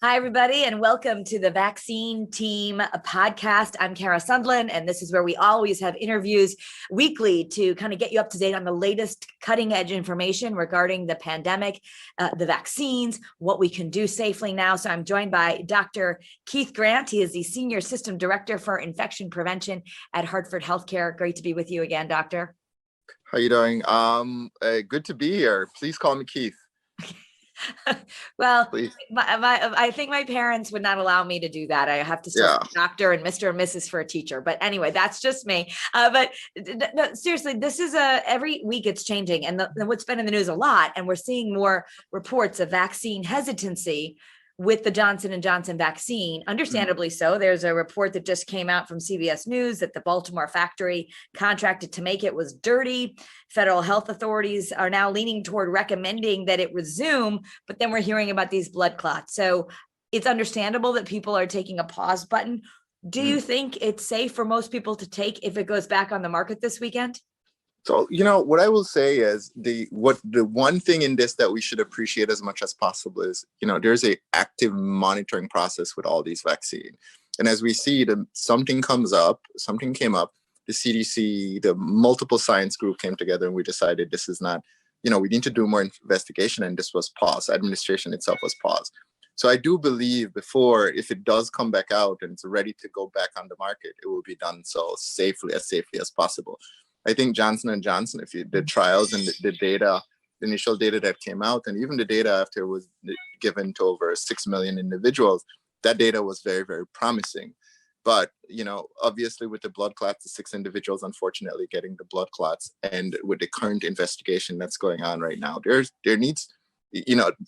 Hi, everybody, and welcome to the Vaccine Team podcast. I'm Kara Sundlin, and this is where we always have interviews weekly to kind of get you up to date on the latest cutting edge information regarding the pandemic, the vaccines, what we can do safely now. So I'm joined by Dr. Keith Grant. He is the Senior System Director for Infection Prevention at Hartford Healthcare. Great to be with you again, Doctor. How are you doing? Good to be here. Please call me Keith. Well, I think my parents would not allow me to do that. I have to still say doctor and Mr. and Mrs. for a teacher. But anyway, that's just me. But no, seriously, this is every week it's changing. And what's been in the news a lot, and we're seeing more reports of vaccine hesitancy with the Johnson & Johnson vaccine, understandably so. There's a report that just came out from CBS News that the Baltimore factory contracted to make it was dirty. Federal health authorities are now leaning toward recommending that it resume, but then we're hearing about these blood clots. So it's understandable that people are taking a pause button. Do you think it's safe for most people to take if it goes back on the market this weekend? So, what I will say is the one thing in this that we should appreciate as much as possible is, there's a active monitoring process with all these vaccines. And as we see something came up, the CDC, the multiple science group came together and we decided this is not, we need to do more investigation, and this was paused. Administration itself was paused. So I do believe if it does come back out and it's ready to go back on the market, it will be done so safely as possible. I think Johnson & Johnson, if you did trials and the data, the initial data that came out, and even the data after it was given to over 6 million individuals, that data was very, very promising. But, obviously with the blood clots, the 6 individuals, unfortunately, getting the blood clots, and with the current investigation that's going on right now, there needs,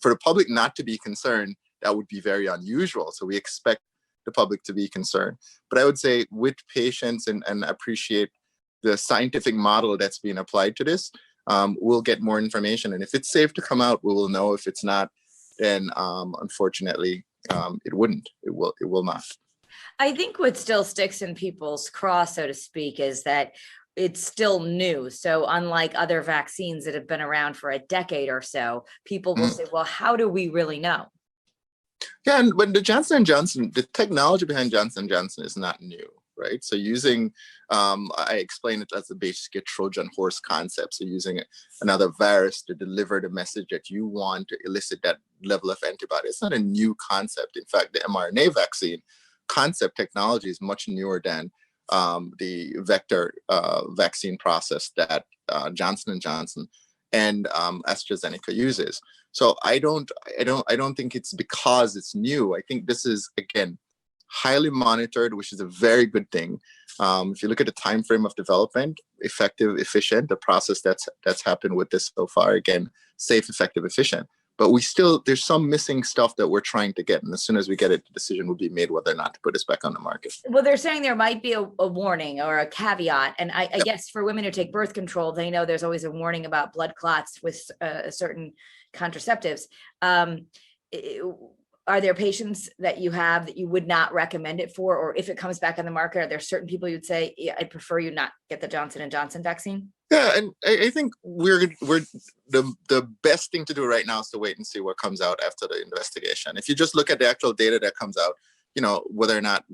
for the public not to be concerned, that would be very unusual. So we expect the public to be concerned. But I would say with patience and appreciate the scientific model that's being applied to this, we'll get more information. And if it's safe to come out, we will know. If it's not, then unfortunately, it wouldn't. It will not. I think what still sticks in people's craw, so to speak, is that it's still new. So unlike other vaccines that have been around for a decade or so, people will say, well, how do we really know? Yeah, and when the Johnson & Johnson, the technology behind Johnson & Johnson is not new. Right. So using, I explain it as a basic Trojan horse concept. So using another virus to deliver the message that you want to elicit that level of antibody. It's not a new concept. In fact, the mRNA vaccine concept technology is much newer than the vector vaccine process that Johnson & Johnson and AstraZeneca uses. So I don't think it's because it's new. I think this is, again, highly monitored, which is a very good thing. If you look at the time frame of development, effective, efficient, the process that's happened with this so far, again, safe, effective, efficient. But there's some missing stuff that we're trying to get. And as soon as we get it, the decision will be made whether or not to put this back on the market. Well, they're saying there might be a warning or a caveat. And I guess for women who take birth control, they know there's always a warning about blood clots with certain contraceptives. Are there patients that you have that you would not recommend it for? Or if it comes back on the market, are there certain people you'd say, I'd prefer you not get the Johnson & Johnson vaccine? Yeah, and I think we're the best thing to do right now is to wait and see what comes out after the investigation. If you just look at the actual data that comes out, whether or not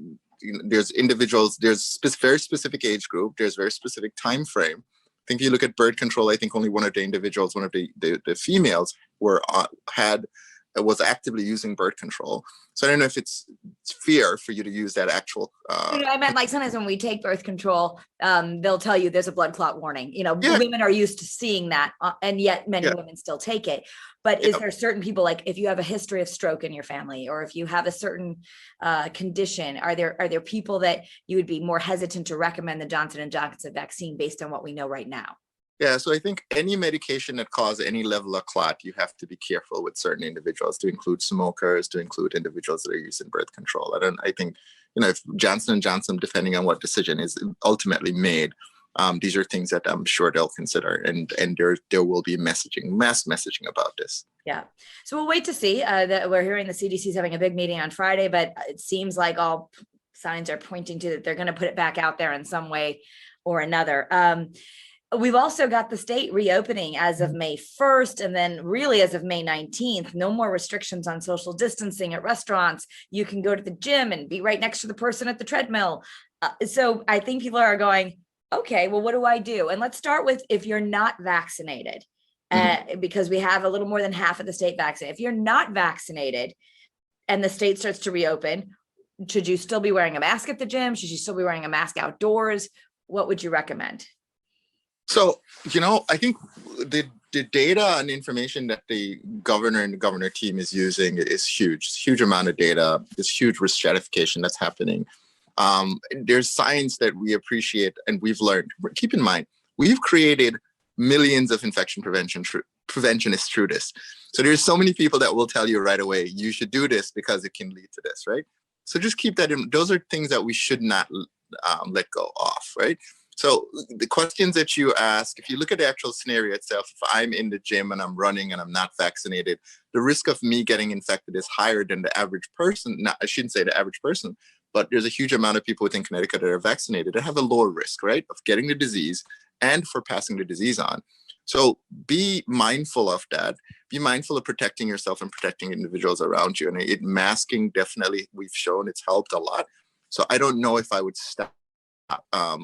there's individuals, there's very specific age group, there's very specific time frame. I think if you look at birth control, I think only one of the individuals, one of the females was actively using birth control. So I don't know if it's fear for you to use that actual. I meant like sometimes when we take birth control, they'll tell you there's a blood clot warning. Women are used to seeing that, and yet many women still take it. But is there certain people, like if you have a history of stroke in your family, or if you have a certain condition, are there people that you would be more hesitant to recommend the Johnson & Johnson vaccine based on what we know right now? Yeah, so I think any medication that causes any level of clot, you have to be careful with certain individuals, to include smokers, to include individuals that are using birth control. I think, if Johnson & Johnson, depending on what decision is ultimately made, these are things that I'm sure they'll consider, and there will be mass messaging about this. Yeah. So we'll wait to see. That we're hearing the CDC is having a big meeting on Friday, but it seems like all signs are pointing to that they're going to put it back out there in some way or another. we've also got the state reopening as of May 1st, and then really as of May 19th, no more restrictions on social distancing at restaurants. You can go to the gym and be right next to the person at the treadmill. So I think people are going, okay, well, what do I do? And let's start with if you're not vaccinated, because we have a little more than half of the state vaccinated. If you're not vaccinated and the state starts to reopen, should you still be wearing a mask at the gym? Should you still be wearing a mask outdoors? What would you recommend? So, I think the data and information that the governor and the governor team is using is huge. It's a huge amount of data. There's huge risk stratification that's happening. There's science that we appreciate and we've learned. Keep in mind, we've created millions of infection preventionists through this. So there's so many people that will tell you right away, you should do this because it can lead to this, right? So just keep that in. Those are things that we should not let go of, right? So the questions that you ask, if you look at the actual scenario itself, if I'm in the gym and I'm running and I'm not vaccinated, the risk of me getting infected is higher than the average person. I shouldn't say the average person, but there's a huge amount of people within Connecticut that are vaccinated that have a lower risk, right, of getting the disease and for passing the disease on. So be mindful of that. Be mindful of protecting yourself and protecting individuals around you. And masking, definitely, we've shown it's helped a lot. So I don't know if I would stop. I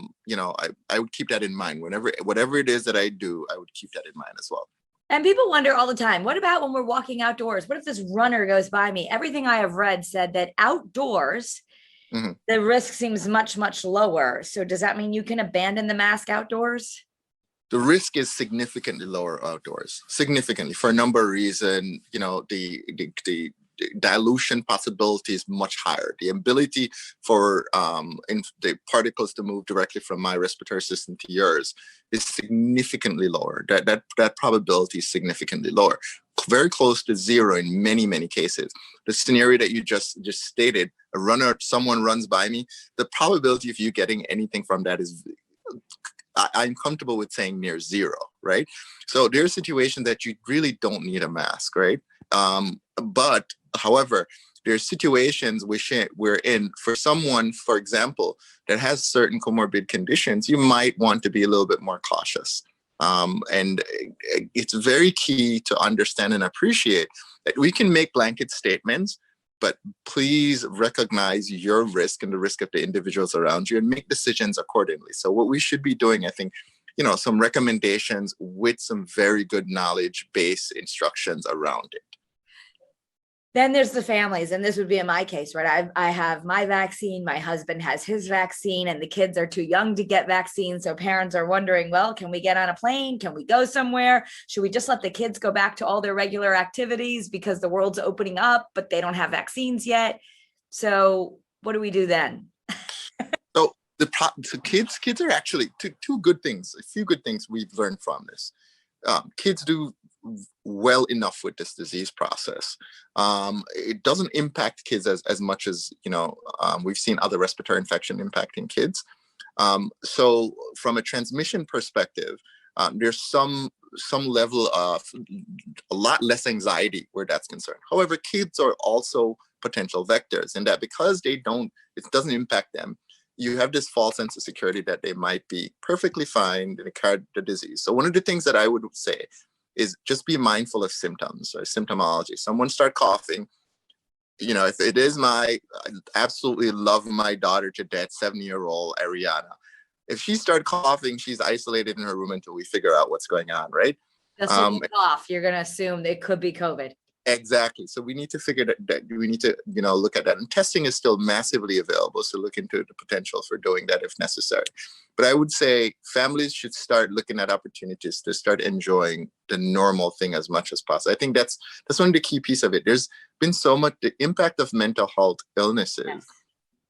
would keep that in mind. Whatever it is that I do, I would keep that in mind as well. And people wonder all the time, what about when we're walking outdoors? What if this runner goes by me? Everything I have read said that outdoors, the risk seems much, much lower. So does that mean you can abandon the mask outdoors? The risk is significantly lower outdoors, significantly, for a number of reasons. The dilution possibility is much higher. The ability for the particles to move directly from my respiratory system to yours is significantly lower. That probability is significantly lower, very close to zero in many, many cases. The scenario that you just stated, someone runs by me, the probability of you getting anything from that is, I'm comfortable with saying, near zero, right? So there are situations that you really don't need a mask, right? But however, there are situations we're in for someone, for example, that has certain comorbid conditions, you might want to be a little bit more cautious. And it's very key to understand and appreciate that we can make blanket statements, but please recognize your risk and the risk of the individuals around you and make decisions accordingly. So what we should be doing, I think, some recommendations with some very good knowledge-based instructions around it. Then there's the families, and this would be in my case, right? I have my vaccine, my husband has his vaccine, and the kids are too young to get vaccines. So parents are wondering, well, can we get on a plane? Can we go somewhere? Should we just let the kids go back to all their regular activities because the world's opening up, but they don't have vaccines yet? So what do we do then? So kids are actually two good things, a few good things we've learned from this. Kids do well enough with this disease process. It doesn't impact kids as much as, we've seen other respiratory infection impacting kids. So from a transmission perspective, there's some level of a lot less anxiety where that's concerned. However, kids are also potential vectors, and that because it doesn't impact them, you have this false sense of security that they might be perfectly fine and carry the disease. So one of the things that I would say is just be mindful of symptoms or symptomology. Someone start coughing, if it is I absolutely love my daughter to death, 7-year-old Ariana. If she starts coughing, she's isolated in her room until we figure out what's going on, right? That's when you cough, you're going to assume it could be COVID. Exactly. So we need to figure that we need to, look at that. And testing is still massively available. So look into the potential for doing that if necessary. But I would say families should start looking at opportunities to start enjoying the normal thing as much as possible. I think that's one of the key pieces of it. There's been so much, the impact of mental health illnesses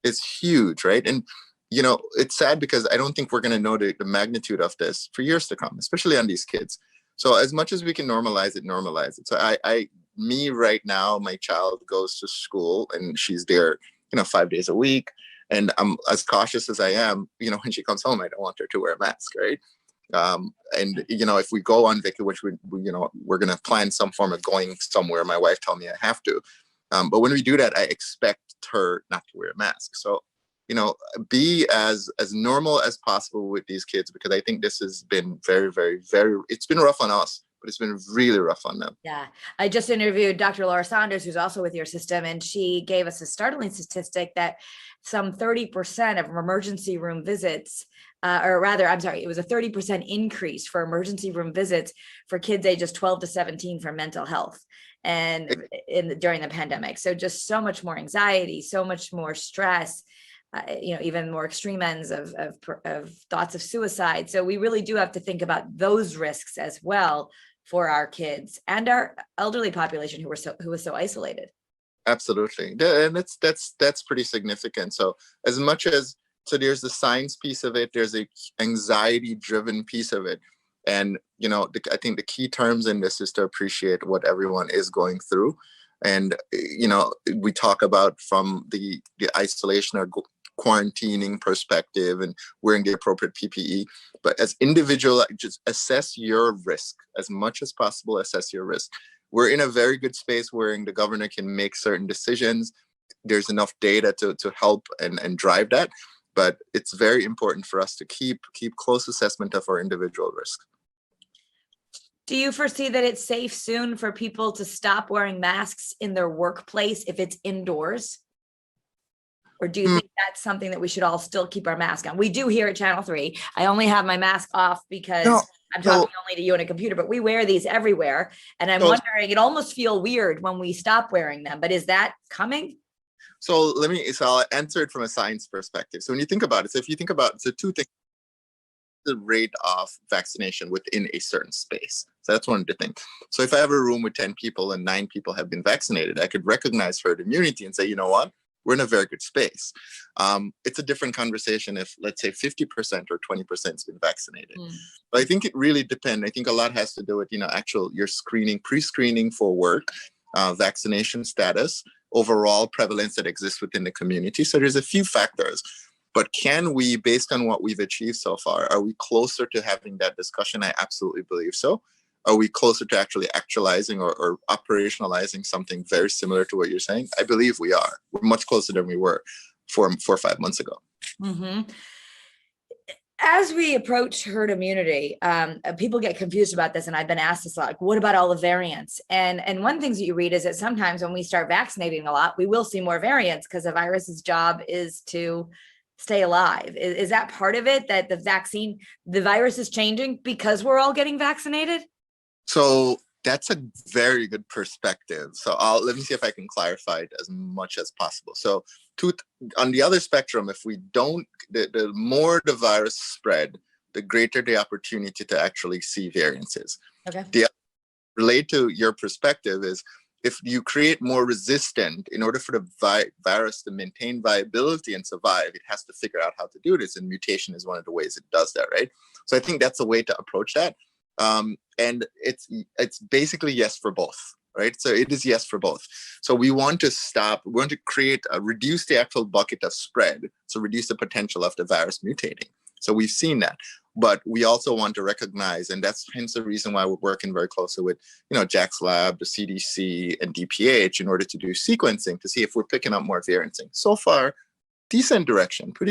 is huge, right? And, it's sad because I don't think we're going to know the magnitude of this for years to come, especially on these kids. So as much as we can normalize it. So me right now, my child goes to school and she's there, 5 days a week. And I'm as cautious as I am, when she comes home, I don't want her to wear a mask, right? And if we go on vacation, which we're going to plan some form of going somewhere. My wife told me I have to. But when we do that, I expect her not to wear a mask. So be as normal as possible with these kids, because I think this has been very, very, very, it's been rough on us, but it's been really rough on them. Yeah. I just interviewed Dr. Laura Saunders, who's also with your system, and she gave us a startling statistic that some 30% of emergency room visits, or rather, I'm sorry, it was a 30% increase for emergency room visits for kids ages 12 to 17 for mental health and during the pandemic. So just so much more anxiety, so much more stress. Even more extreme ends of thoughts of suicide. So we really do have to think about those risks as well for our kids and our elderly population who was so isolated. Absolutely, and that's pretty significant. So as much as there's the science piece of it, there's a anxiety-driven piece of it, and I think the key terms in this is to appreciate what everyone is going through, and we talk about from the isolation or quarantining perspective and wearing the appropriate PPE. But as individual, just assess your risk as much as possible. Assess your risk. We're in a very good space where the governor can make certain decisions. There's enough data to help and drive that. But it's very important for us to keep close assessment of our individual risk. Do you foresee that it's safe soon for people to stop wearing masks in their workplace if it's indoors? Or do you think that's something that we should all still keep our mask on? We do here at Channel 3. I only have my mask off because I'm talking only to you on a computer, but we wear these everywhere. And I'm wondering, it almost feels weird when we stop wearing them, but is that coming? So I'll answer it from a science perspective. So when you think about it, two things: the rate of vaccination within a certain space. So that's one of the things. So if I have a room with 10 people and 9 people have been vaccinated, I could recognize herd immunity and say, you know what? We're in a very good space. It's a different conversation if, let's say, 50% or 20% has been vaccinated. But I think it really depends. I think a lot has to do with, your screening, pre-screening for work, vaccination status, overall prevalence that exists within the community. So there's a few factors. But can we, based on what we've achieved so far, are we closer to having that discussion? I absolutely believe so. Are we closer to actually actualizing or operationalizing something very similar to what you're saying? I believe we are. We're much closer than we were 4 or 5 months ago. Mm-hmm. As we approach herd immunity, people get confused about this, and I've been asked this a lot. Like, what about all the variants? And one of the things that you read is that sometimes when we start vaccinating a lot, we will see more variants because the virus's job is to stay alive. Is that part of it, that the virus is changing because we're all getting vaccinated? So that's a very good perspective. So let me see if I can clarify it as much as possible. So on the other spectrum, if we don't, the more the virus spread, the greater the opportunity to actually see variances. Okay. Relate to your perspective is, if you create more resistant, in order for the virus to maintain viability and survive, it has to figure out how to do this. And mutation is one of the ways it does that, right? So I think that's a way to approach that. And it's basically yes for both, right? So it is yes for both. So we want to reduce the actual bucket of spread, so reduce the potential of the virus mutating. So we've seen that, but we also want to recognize, and that's hence the reason why we're working very closely with, Jack's lab, the CDC, and DPH in order to do sequencing to see if we're picking up more variancing. So far, pretty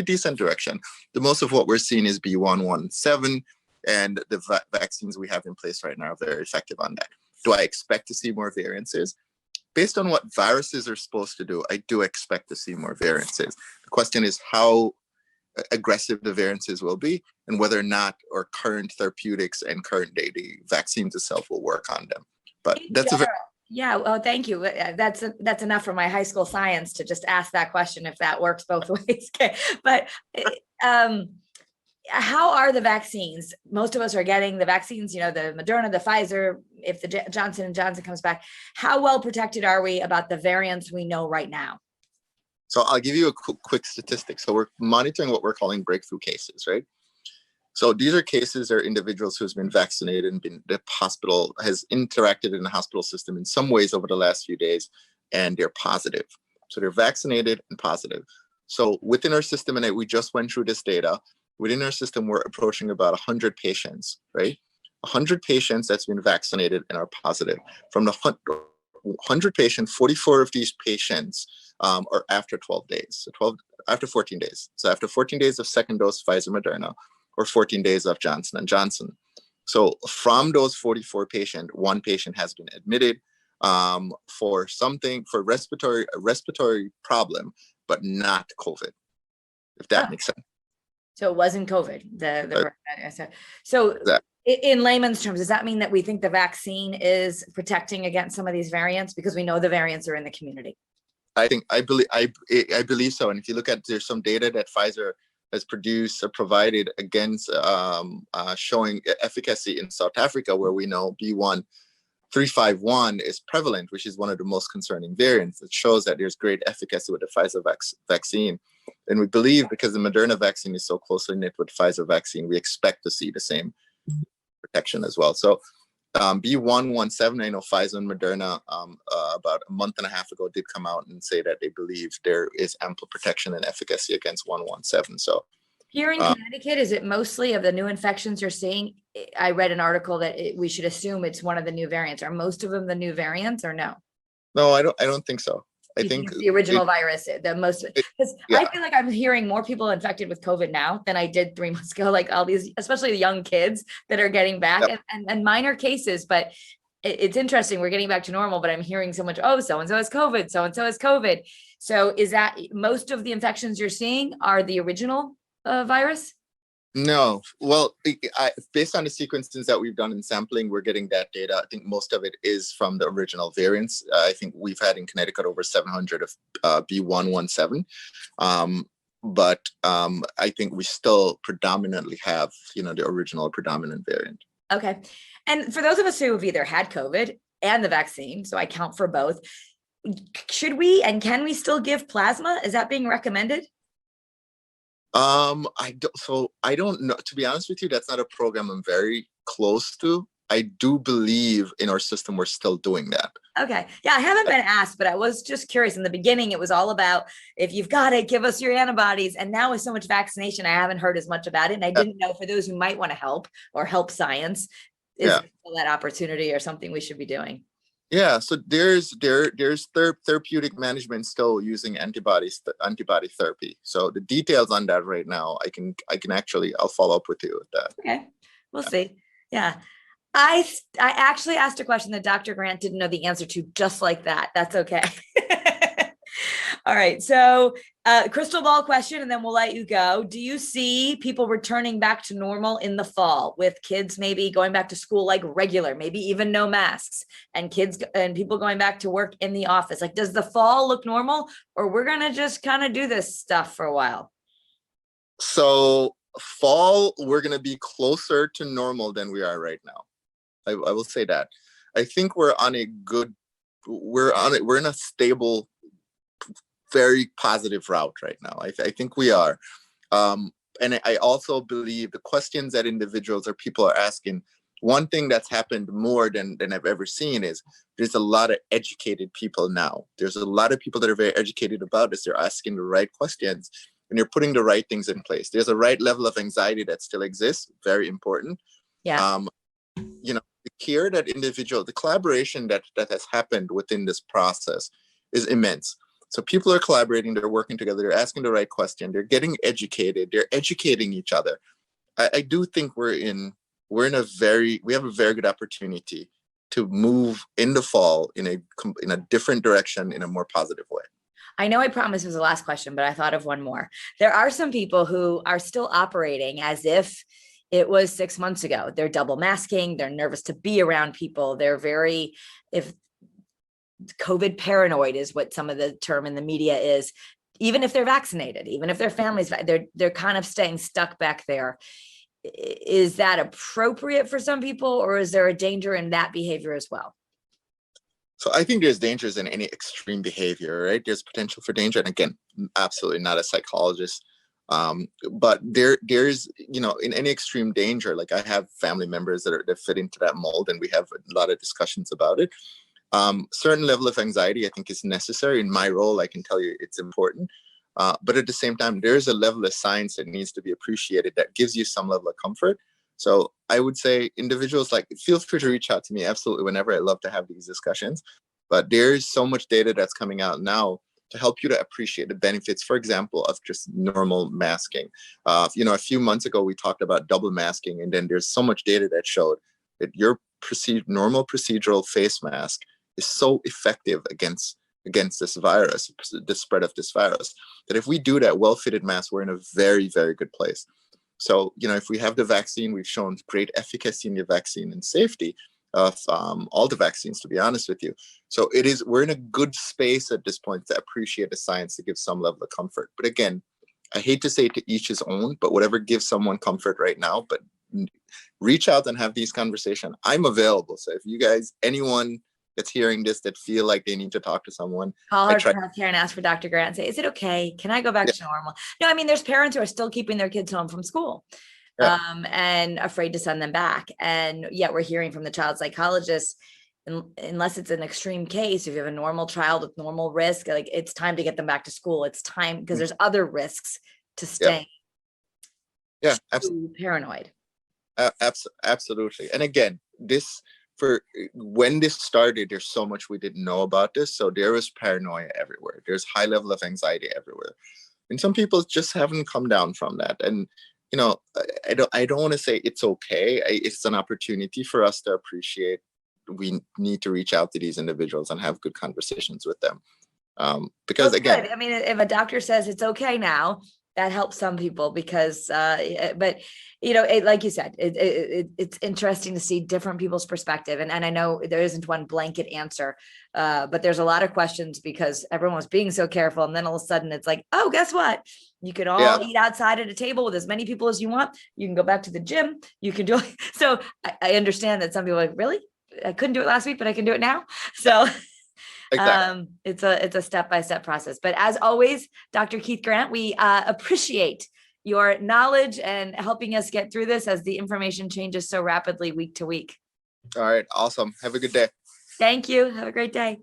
decent direction. The most of what we're seeing is B117. And the vaccines we have in place right now are very effective on that. Do I expect to see more variances? Based on what viruses are supposed to do, I do expect to see more variances. The question is how aggressive the variances will be and whether or not our current therapeutics and current daily vaccines itself will work on them. But that's yeah. Well, thank you. That's enough for my high school science to just ask that question if that works both ways. Okay. But how are the vaccines? Most of us are getting the vaccines, the Moderna, the Pfizer, if the Johnson & Johnson comes back. How well protected are we about the variants we know right now? So I'll give you a quick statistic. So we're monitoring what we're calling breakthrough cases, right? So these are cases or individuals who has been vaccinated and the hospital has interacted in the hospital system in some ways over the last few days, and they're positive. So they're vaccinated and positive. So within our system, and we just went through this data, within our system, we're approaching about 100 patients, right? 100 patients that's been vaccinated and are positive. From the 100 patients, 44 of these patients are after 12 days. So after 14 days. So after 14 days of second dose Pfizer Moderna or 14 days of Johnson & Johnson. So from those 44 patients, one patient has been admitted for a respiratory problem, but not COVID, if that makes sense. So it wasn't COVID. So that, in layman's terms, does that mean that we think the vaccine is protecting against some of these variants because we know the variants are in the community? I believe so. And if you look at, there's some data that Pfizer has produced or provided against showing efficacy in South Africa, where we know B.1.351 is prevalent, which is one of the most concerning variants. It shows that there's great efficacy with the Pfizer vaccine. And we believe because the Moderna vaccine is so closely knit with Pfizer vaccine, we expect to see the same protection as well. So B.1.1.7, I know Pfizer and Moderna about a month and a half ago did come out and say that they believe there is ample protection and efficacy against 1.1.7. So here in Connecticut, is it mostly of the new infections you're seeing? I read an article that we should assume it's one of the new variants. Are most of them the new variants or no? No, I don't think so. I think it's the original virus, the most, because I feel like I'm hearing more people infected with COVID now than I did 3 months ago, like all these, especially the young kids that are getting back and minor cases, but it's interesting. We're getting back to normal, but I'm hearing so much, oh, so-and-so has COVID, so-and-so has COVID. So is that most of the infections you're seeing are the original virus? No. Well, based on the sequences that we've done in sampling, we're getting that data. I think most of it is from the original variants. I think we've had in Connecticut over 700 of B.1.1.7. But I think we still predominantly have, the original predominant variant. Okay. And for those of us who have either had COVID and the vaccine, so I count for both, should we and can we still give plasma? Is that being recommended? I don't know. To be honest with you, that's not a program I'm very close to. I do believe in our system we're still doing that. Okay. Yeah, I haven't been asked, but I was just curious. In the beginning, it was all about, if you've got it, give us your antibodies. And now with so much vaccination, I haven't heard as much about it. And I didn't know, for those who might want to help or help science, is there that opportunity or something we should be doing? Yeah, so there's therapeutic management still using antibody therapy. So the details on that right now, I'll follow up with you with that. Okay, we'll see. Yeah, I actually asked a question that Dr. Grant didn't know the answer to, just like that. That's okay. All right, so crystal ball question, and then we'll let you go. Do you see people returning back to normal in the fall, with kids maybe going back to school like regular, maybe even no masks, and kids and people going back to work in the office? Like, does the fall look normal, or we're gonna just kind of do this stuff for a while? So fall, we're gonna be closer to normal than we are right now. I will say that. I think we're in a stable, very positive route right now. I think we are. And I also believe the questions that individuals or people are asking, one thing that's happened more than I've ever seen is there's a lot of educated people now. There's a lot of people that are very educated about this. They're asking the right questions and they're putting the right things in place. There's a right level of anxiety that still exists, very important. Yeah. The care that the collaboration that has happened within this process is immense. So people are collaborating, they're working together, they're asking the right question, they're getting educated, they're educating each other. I do think we have a very good opportunity to move in the fall in a different direction, in a more positive way. I know I promised it was the last question, but I thought of one more. There are some people who are still operating as if it was 6 months ago. They're double masking. They're nervous to be around people. They're if COVID paranoid is what some of the term in the media is, even if they're vaccinated, even if their families, they're kind of staying stuck back there. Is that appropriate for some people, or is there a danger in that behavior as well? So I think there's dangers in any extreme behavior, right? There's potential for danger. And again, absolutely not a psychologist. But there's, in any extreme danger, like I have family members that fit into that mold, and we have a lot of discussions about it. Certain level of anxiety, I think, is necessary. In my role, I can tell you it's important. But at the same time, there's a level of science that needs to be appreciated that gives you some level of comfort. So I would say individuals, feel free to reach out to me absolutely whenever. I love to have these discussions. But there's so much data that's coming out now to help you to appreciate the benefits, for example, of just normal masking. A few months ago, we talked about double masking, and then there's so much data that showed that your normal procedural face mask is so effective against this virus, the spread of this virus, that if we do that well-fitted mask, we're in a very, very good place. So, if we have the vaccine, we've shown great efficacy in the vaccine and safety of all the vaccines, to be honest with you. So we're in a good space at this point to appreciate the science, to give some level of comfort. But again, I hate to say to each his own, but whatever gives someone comfort right now, but reach out and have these conversations. I'm available. So if you guys, anyone that's hearing this, that feel like they need to talk to someone, call Hartford Healthcare and ask for Dr. Grant and say, is it okay? Can I go back to normal? No, I mean, there's parents who are still keeping their kids home from school. And afraid to send them back. And yet we're hearing from the child psychologists, unless it's an extreme case, if you have a normal child with normal risk, like it's time to get them back to school. It's time, because there's other risks to staying paranoid. Absolutely. And again, when this started, there's so much we didn't know about this. So there was paranoia everywhere. There's high level of anxiety everywhere. And some people just haven't come down from that. And I don't want to say it's okay. It's an opportunity for us to appreciate. We need to reach out to these individuals and have good conversations with them. Because again, I mean, if a doctor says it's okay now, that helps some people because, but like you said, it's interesting to see different people's perspective. And I know there isn't one blanket answer, but there's a lot of questions because everyone was being so careful. And then all of a sudden it's like, oh, guess what? You can all eat outside at a table with as many people as you want. You can go back to the gym. You can do it. So I understand that some people are like, really? I couldn't do it last week, but I can do it now. So exactly. It's a step-by-step process. But as always, Dr. Keith Grant, we appreciate your knowledge and helping us get through this as the information changes so rapidly week to week. All right. Awesome. Have a good day. Thank you. Have a great day.